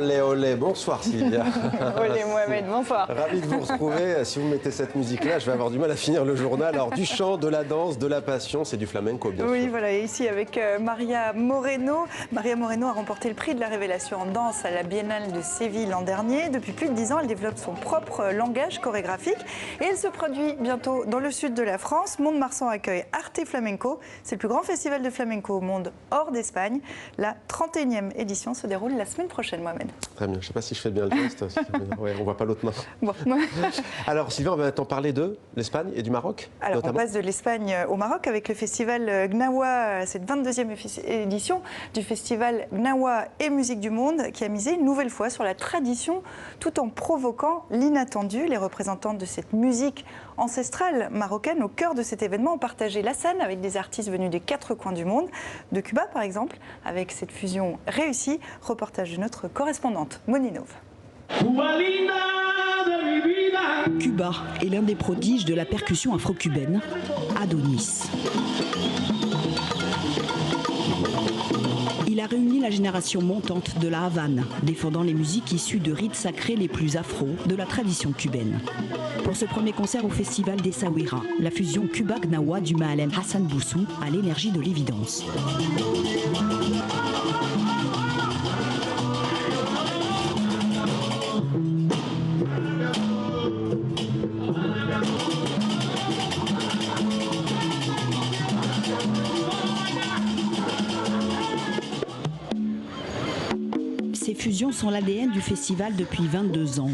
Olé, olé. Bonsoir Sylvia. Olé Mohamed, bonsoir. Ravi de vous retrouver. Si vous mettez cette musique-là, je vais avoir du mal à finir le journal. Alors du chant, de la danse, de la passion, c'est du flamenco bien sûr. Oui, voilà, et ici avec Maria Moreno. Maria Moreno a remporté le prix de la révélation en danse à la Biennale de Séville l'an dernier. Depuis plus de 10 ans, elle développe son propre langage chorégraphique et elle se produit bientôt dans le sud de la France. Mont-de-Marsan accueille Arte Flamenco. C'est le plus grand festival de flamenco au monde hors d'Espagne. La 31e édition se déroule la semaine prochaine, Mohamed. Très bien, je ne sais pas si je fais bien le geste. Ouais, on ne voit pas l'autre main. Bon. Alors Sylvia, on va maintenant parler de l'Espagne et du Maroc. Alors notamment. on passe de l'Espagne au Maroc avec le festival Gnawa, cette 22e édition du festival Gnawa et musique du monde qui a misé une nouvelle fois sur la tradition tout en provoquant l'inattendu. Les représentants de cette musique ancestrale marocaine au cœur de cet événement ont partagé la scène avec des artistes venus des 4 coins du monde, de Cuba par exemple, avec cette fusion réussie. Reportage de notre correspondante Moninov. Cuba est l'un des prodiges de la percussion afro-cubaine, Adonis. Il a réuni la génération montante de la Havane, défendant les musiques issues de rites sacrés les plus afro de la tradition cubaine. Pour ce premier concert au festival des Saouira, la fusion Cuba-Gnawa du Mahalem Hassan Boussou a l'énergie de l'évidence. Ces fusions sont l'ADN du festival depuis 22 ans,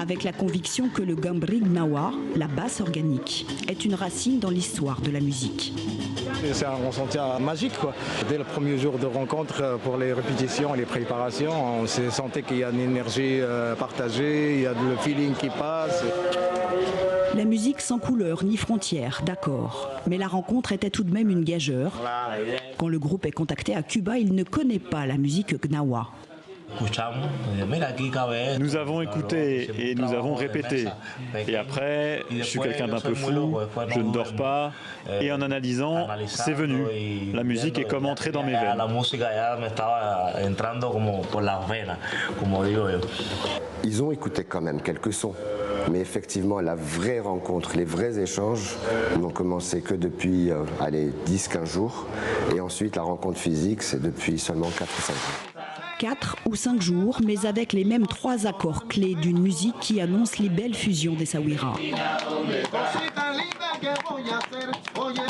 avec la conviction que le gambri gnawa, la basse organique, est une racine dans l'histoire de la musique. C'est un ressenti magique, quoi. Dès le premier jour de rencontre, pour les répétitions et les préparations, on se sentait qu'il y a une énergie partagée, il y a le feeling qui passe. La musique sans couleur ni frontières, d'accord. Mais la rencontre était tout de même une gageure. Quand le groupe est contacté à Cuba, il ne connaît pas la musique gnawa. Nous avons écouté et nous avons répété. Et après, je suis quelqu'un d'un peu fou, je ne dors pas. Et en analysant, c'est venu. La musique est comme entrée dans mes veines. Ils ont écouté quand même quelques sons. Mais effectivement, la vraie rencontre, les vrais échanges n'ont commencé que depuis 10-15 jours. Et ensuite, la rencontre physique, c'est depuis seulement 4 ou 5 jours. 4 ou 5 jours, mais avec les mêmes 3 accords clés d'une musique qui annonce les belles fusions des Saouira.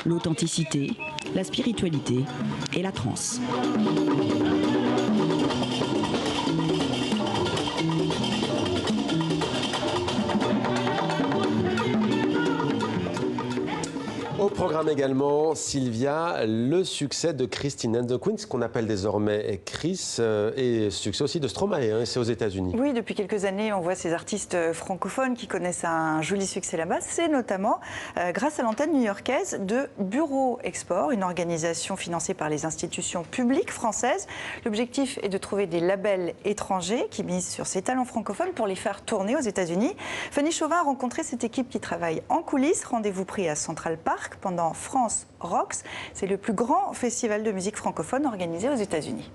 L'authenticité, la spiritualité et la transe. Au programme également, Sylvia, le succès de Christine and the Queens, qu'on appelle désormais Chris, et succès aussi de Stromae, hein, c'est aux États-Unis. Oui, depuis quelques années, on voit ces artistes francophones qui connaissent un joli succès là-bas. C'est notamment grâce à l'antenne new-yorkaise de Bureau Export, une organisation financée par les institutions publiques françaises. L'objectif est de trouver des labels étrangers qui misent sur ces talents francophones pour les faire tourner aux États-Unis. Fanny Chauvin a rencontré cette équipe qui travaille en coulisses. Rendez-vous pris à Central Park pendant France Rocks. C'est le plus grand festival de musique francophone organisé aux États-Unis.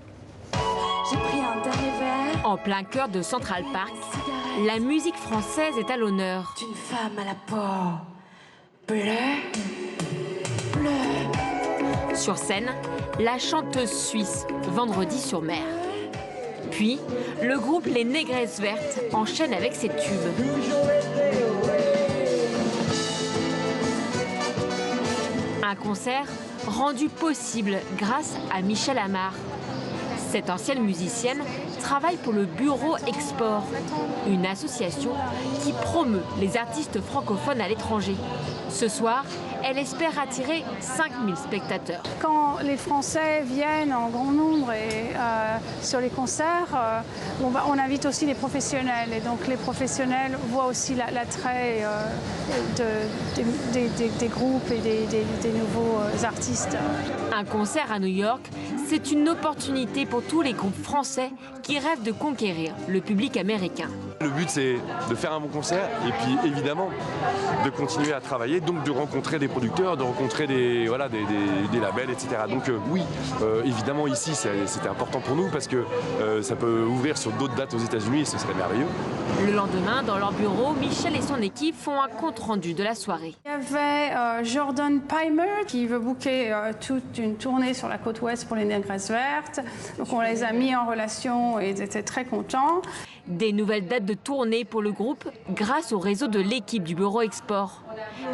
J'ai pris un dernier verre. En plein cœur de Central Park, la musique française est à l'honneur. D'une femme à la peau bleue. Sur scène, la chanteuse suisse Vendredi-sur-Mer. Puis, le groupe Les Négresses Vertes enchaîne avec ses tubes. Un concert rendu possible grâce à Michel Amar. Cette ancienne musicienne travaille pour le Bureau Export, une association qui promeut les artistes francophones à l'étranger. Ce soir, elle espère attirer 5000 spectateurs. Quand les Français viennent en grand nombre et, sur les concerts, on invite aussi les professionnels. Et donc les professionnels voient aussi l'attrait des groupes et des nouveaux artistes. Un concert à New York, C'est une opportunité pour tous les groupes français qui rêvent de conquérir le public américain. Le but, c'est de faire un bon concert et puis évidemment de continuer à travailler, donc de rencontrer des producteurs, de rencontrer des labels, etc. Donc oui, évidemment ici c'était important pour nous parce que ça peut ouvrir sur d'autres dates aux États-Unis et ce serait merveilleux. Le lendemain, dans leur bureau, Michel et son équipe font un compte-rendu de la soirée. Il y avait Jordan Pimer qui veut booker toute une tournée sur la côte ouest pour les Négresses vertes. Donc on les a mis en relation et ils étaient très contents. Des nouvelles dates de tournée pour le groupe grâce au réseau de l'équipe du Bureau Export.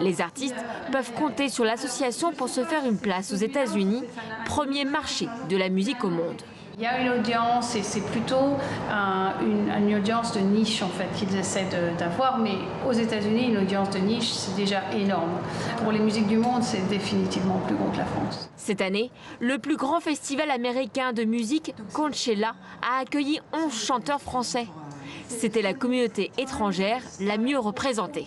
Les artistes peuvent compter sur l'association pour se faire une place aux États-Unis, premier marché de la musique au monde. Il y a une audience et c'est plutôt une audience de niche en fait qu'ils essaient d'avoir, mais aux États-Unis une audience de niche c'est déjà énorme. Pour les musiques du monde c'est définitivement plus gros que la France. Cette année, le plus grand festival américain de musique, Coachella, a accueilli 11 chanteurs français. C'était la communauté étrangère la mieux représentée.